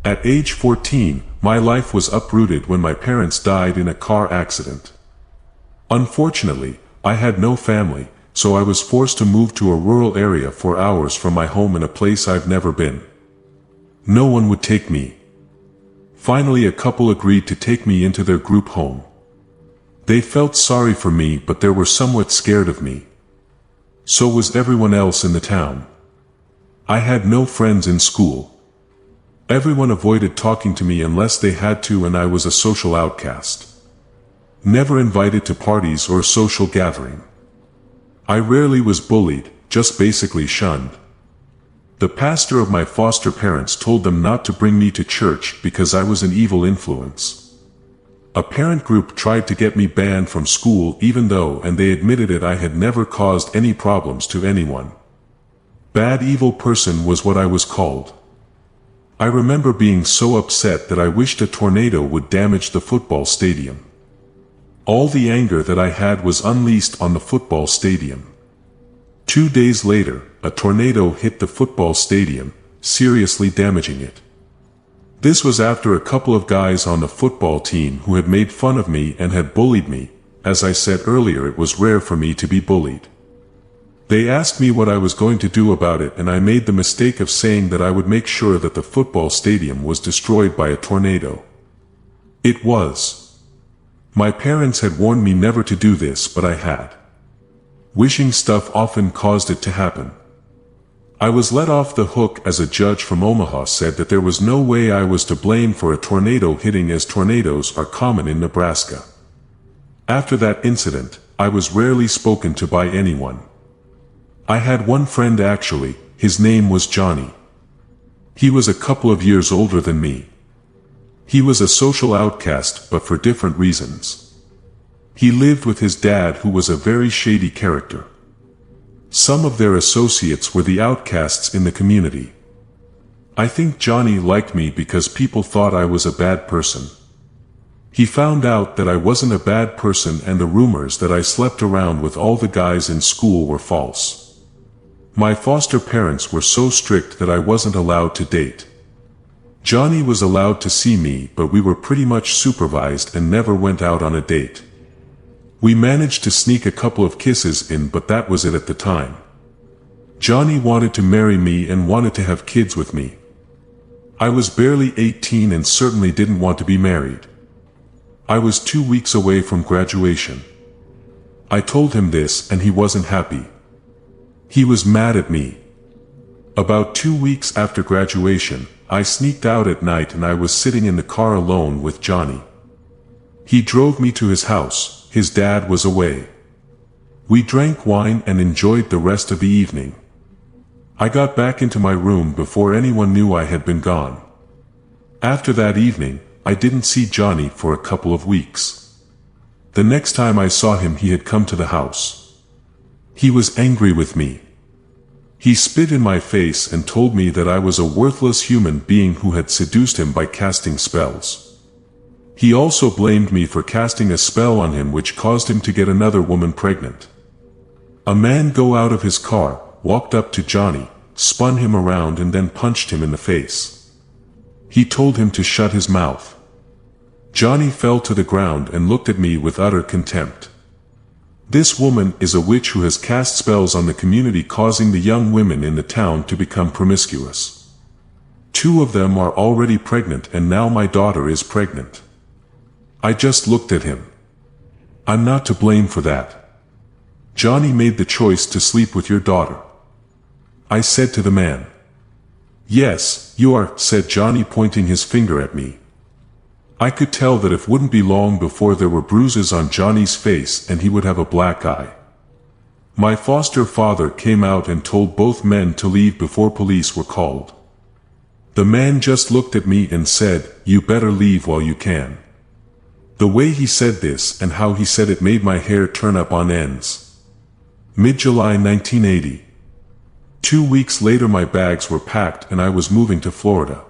At age 14, my life was uprooted when my parents died in a car accident. Unfortunately, I had no family, so I was forced to move to a rural area 4 hours from my home in a place I've never been. No one would take me. Finally, a couple agreed to take me into their group home. They felt sorry for me, but they were somewhat scared of me. So was everyone else in the town. I had no friends in school. Everyone avoided talking to me unless they had to, and I was a social outcast. Never invited to parties or social gathering. I rarely was bullied, just basically shunned. The pastor of my foster parents told them not to bring me to church because I was an evil influence. A parent group tried to get me banned from school even though, and they admitted it, I had never caused any problems to anyone. Bad evil person was what I was called. I remember being so upset that I wished a tornado would damage the football stadium. All the anger that I had was unleashed on the football stadium. 2 days later, a tornado hit the football stadium, seriously damaging it. This was after a couple of guys on the football team who had made fun of me and had bullied me. As I said earlier, it was rare for me to be bullied. They asked me what I was going to do about it, and I made the mistake of saying that I would make sure that the football stadium was destroyed by a tornado. It was. My parents had warned me never to do this, but I had. Wishing stuff often caused it to happen. I was let off the hook as a judge from Omaha said that there was no way I was to blame for a tornado hitting, as tornadoes are common in Nebraska. After that incident, I was rarely spoken to by anyone. I had one friend actually, his name was Johnny. He was a couple of years older than me. He was a social outcast, but for different reasons. He lived with his dad, who was a very shady character. Some of their associates were the outcasts in the community. I think Johnny liked me because people thought I was a bad person. He found out that I wasn't a bad person, and the rumors that I slept around with all the guys in school were false. My foster parents were so strict that I wasn't allowed to date. Johnny was allowed to see me, but we were pretty much supervised and never went out on a date. We managed to sneak a couple of kisses in, but that was it at the time. Johnny wanted to marry me and wanted to have kids with me. I was barely 18 and certainly didn't want to be married. I was 2 weeks away from graduation. I told him this and he wasn't happy. He was mad at me. About 2 weeks after graduation, I sneaked out at night and I was sitting in the car alone with Johnny. He drove me to his house. His dad was away. We drank wine and enjoyed the rest of the evening. I got back into my room before anyone knew I had been gone. After that evening, I didn't see Johnny for a couple of weeks. The next time I saw him, he had come to the house. He was angry with me. He spit in my face and told me that I was a worthless human being who had seduced him by casting spells. He also blamed me for casting a spell on him which caused him to get another woman pregnant. A man got out of his car, walked up to Johnny, spun him around and then punched him in the face. He told him to shut his mouth. Johnny fell to the ground and looked at me with utter contempt. This woman is a witch who has cast spells on the community, causing the young women in the town to become promiscuous. 2 of them are already pregnant, and now my daughter is pregnant. I just looked at him. I'm not to blame for that. Johnny made the choice to sleep with your daughter. I said to the man. Yes, you are, said Johnny, pointing his finger at me. I could tell that it wouldn't be long before there were bruises on Johnny's face and he would have a black eye. My foster father came out and told both men to leave before police were called. The man just looked at me and said, "You better leave while you can." The way he said this and how he said it made my hair turn up on ends. Mid-July 1980. 2 weeks later my bags were packed and I was moving to Florida.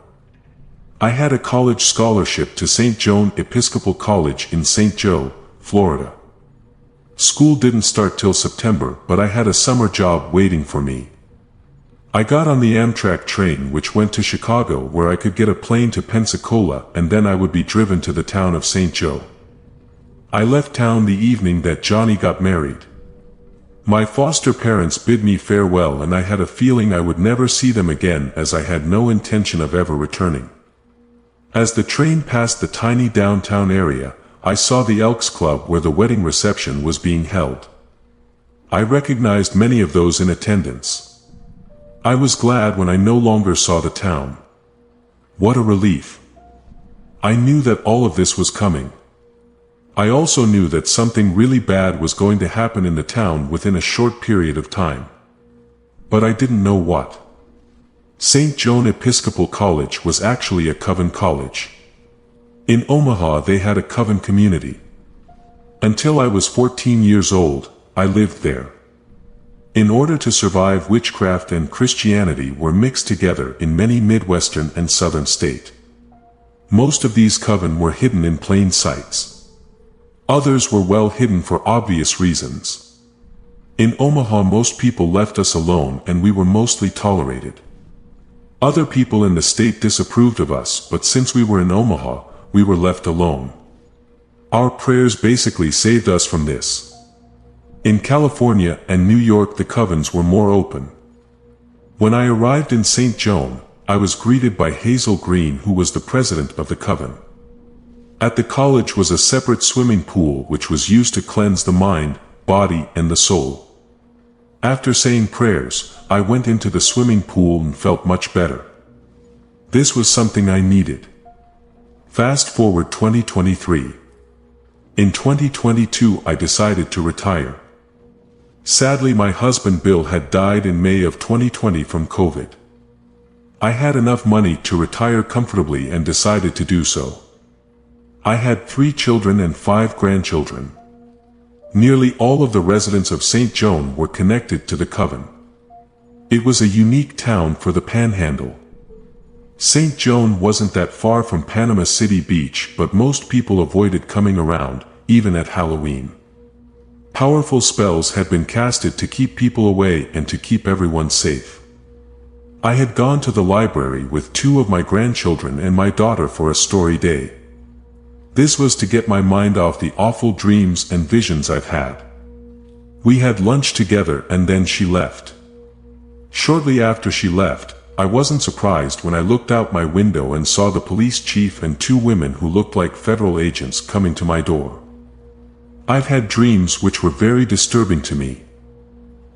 I had a college scholarship to St. Joan Episcopal College in St. Joe, Florida. School didn't start till September, but I had a summer job waiting for me. I got on the Amtrak train which went to Chicago, where I could get a plane to Pensacola, and then I would be driven to the town of St. Joe. I left town the evening that Johnny got married. My foster parents bid me farewell, and I had a feeling I would never see them again, as I had no intention of ever returning. As the train passed the tiny downtown area, I saw the Elks Club where the wedding reception was being held. I recognized many of those in attendance. I was glad when I no longer saw the town. What a relief! I knew that all of this was coming. I also knew that something really bad was going to happen in the town within a short period of time. But I didn't know what. St. Joan Episcopal College was actually a coven college. In Omaha they had a coven community. Until I was 14 years old, I lived there. In order to survive, witchcraft and Christianity were mixed together in many Midwestern and Southern states. Most of these coven were hidden in plain sight. Others were well hidden for obvious reasons. In Omaha most people left us alone, and we were mostly tolerated. Other people in the state disapproved of us, but since we were in Omaha, we were left alone. Our prayers basically saved us from this. In California and New York the covens were more open. When I arrived in St. Joan, I was greeted by Hazel Green, who was the president of the coven. At the college was a separate swimming pool which was used to cleanse the mind, body, and the soul. After saying prayers, I went into the swimming pool and felt much better. This was something I needed. Fast forward 2023. In 2022 I decided to retire. Sadly, my husband Bill had died in May of 2020 from COVID. I had enough money to retire comfortably and decided to do so. I had 3 children and 5 grandchildren. Nearly all of the residents of St. Joan were connected to the coven. It was a unique town for the Panhandle. St. Joan wasn't that far from Panama City Beach, but most people avoided coming around, even at Halloween. Powerful spells had been casted to keep people away and to keep everyone safe. I had gone to the library with 2 of my grandchildren and my daughter for a story day. This was to get my mind off the awful dreams and visions I've had. We had lunch together and then she left. Shortly after she left, I wasn't surprised when I looked out my window and saw the police chief and 2 women who looked like federal agents coming to my door. I've had dreams which were very disturbing to me.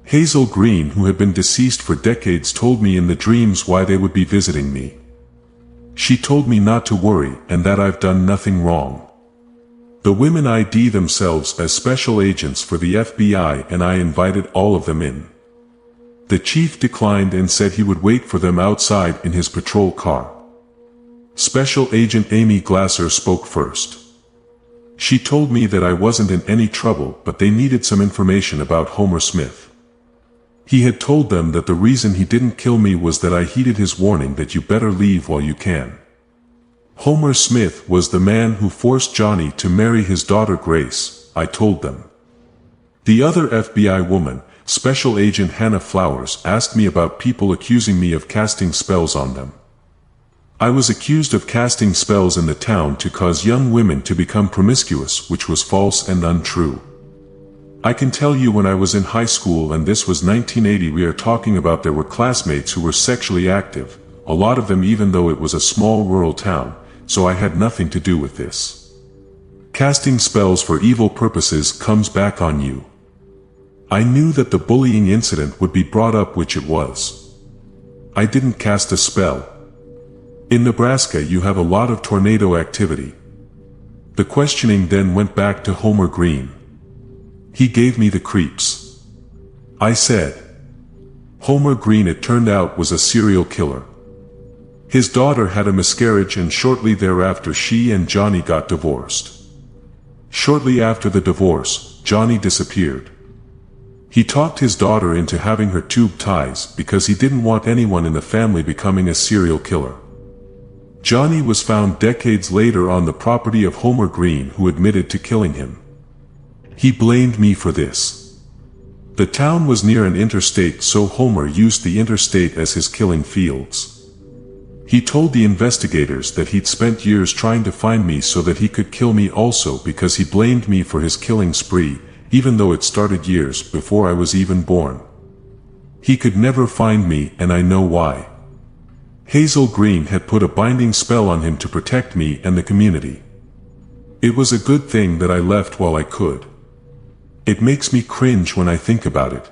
Hazel Green, who had been deceased for decades, told me in the dreams why they would be visiting me. She told me not to worry and that I've done nothing wrong. The women ID themselves as special agents for the FBI, and I invited all of them in. The chief declined and said he would wait for them outside in his patrol car. Special Agent Amy Glasser spoke first. She told me that I wasn't in any trouble, but they needed some information about Homer Smith. He had told them that the reason he didn't kill me was that I heeded his warning that you better leave while you can. Homer Smith was the man who forced Johnny to marry his daughter Grace, I told them. The other FBI woman, Special Agent Hannah Flowers, asked me about people accusing me of casting spells on them. I was accused of casting spells in the town to cause young women to become promiscuous, which was false and untrue. I can tell you, when I was in high school, and this was 1980, we are talking about, there were classmates who were sexually active, a lot of them even though it was a small rural town, so I had nothing to do with this. Casting spells for evil purposes comes back on you. I knew that the bullying incident would be brought up, which it was. I didn't cast a spell. In Nebraska you have a lot of tornado activity. The questioning then went back to Homer Green. He gave me the creeps. I said. Homer Green, it turned out, was a serial killer. His daughter had a miscarriage, and shortly thereafter she and Johnny got divorced. Shortly after the divorce, Johnny disappeared. He talked his daughter into having her tube ties because he didn't want anyone in the family becoming a serial killer. Johnny was found decades later on the property of Homer Green, who admitted to killing him. He blamed me for this. The town was near an interstate, so Homer used the interstate as his killing fields. He told the investigators that he'd spent years trying to find me so that he could kill me also, because he blamed me for his killing spree, even though it started years before I was even born. He could never find me, and I know why. Hazel Green had put a binding spell on him to protect me and the community. It was a good thing that I left while I could. It makes me cringe when I think about it.